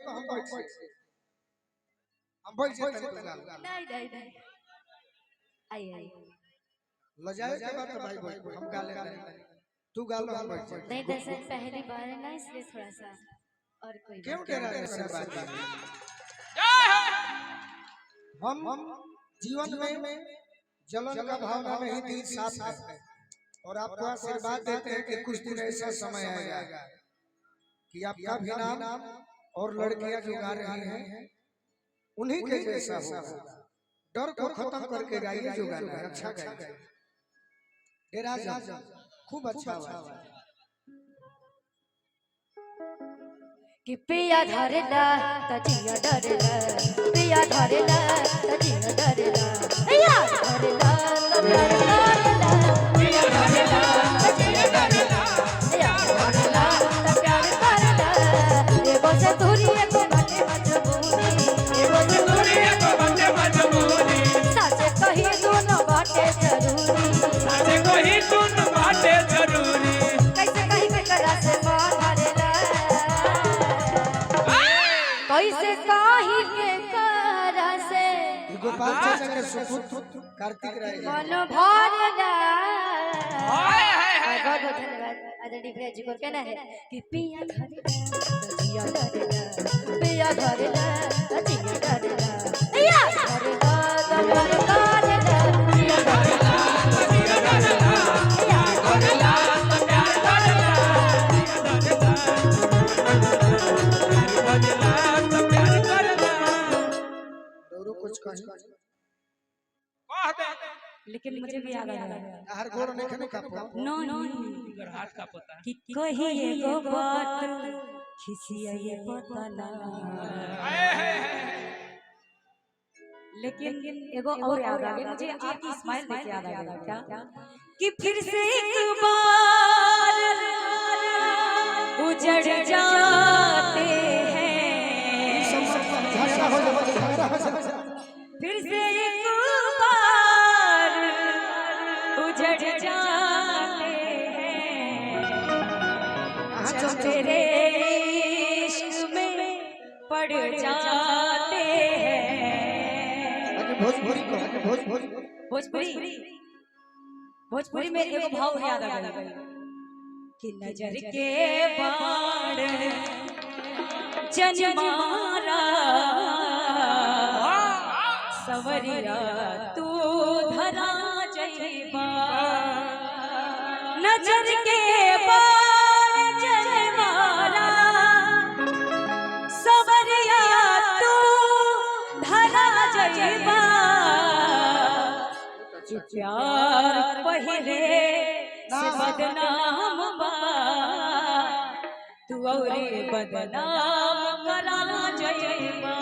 हम बैठ से हम बैठ से तनी गाल नहीं नहीं नहीं आई आई लजाए के बात भाई बोल हम गाले नहीं तू गालो हम बैठ नहीं दरअसल पहली बार है ना इसलिए थोड़ा सा और कोई क्यों डरा है सर बात हम जीवन में जलन का भावना नहीं दिल साफ है और आपको आशीर्वाद देते हैं कि कुछ दिन ऐसा समय आएगा कि आपका भी नाम और लड़कियां जो गा रही हैं उन्हीं के जैसा होगा। डर को खत्म करके गाइए जो गाना है अच्छा गाइए डेरा जा खूब अच्छा हुआ कि पिया धरेला तजिया डरेला पिया धरेला तजिया डरेला पिया धरेला तजिया पिया धरेला तजिया डरेला पिया धरेला प्यार करला एगो से दूरी एगो बाटे मजबूरी एगो से दूरी एगो बाटे मजबूरी साचे कही दोनों बाटे जरूरी साचे कही दोनों बाटे जरूरी कैसे कही के करा से धरेला कैसे काही के करा से गोपाल चाचा के सुपुत्र कार्तिक राय मन भरला हाय हाय हाय बहुत बहुत धन्यवाद आदरणीय भैया जी को कहना है कि पिया धरेला तजिया डरेला पिया धरेला तजिया डरेला पिया धरेला तबर करेला पिया धरेला तजिया डरेला पिया धरेला प्यार करेला कुछ कह दे लेकिन मुझे भी याद आ गया हर गोड़ नहीं खाने का नो नो हाथ का पता कि कही एगो बात खिसिया ये पता ना लेकिन एगो और याद आ गया मुझे आपकी स्माइल देख याद आ गया क्या कि फिर से एक बार उजड़ जाते हैं फिर से एक बार उजड़ जाते हैं जब तेरे इश्क में पड़ जाते हैं भोजपुरी भोजपुरी में एक भाव याद आ गया कि नजर के बाण जनमारा सवरिया तू धरा जइबा नजर के बाण जनमारा सवरिया तू धरा जइबा प्यार पहले से बदनाम बा तू औरे बदनाम करा जइबा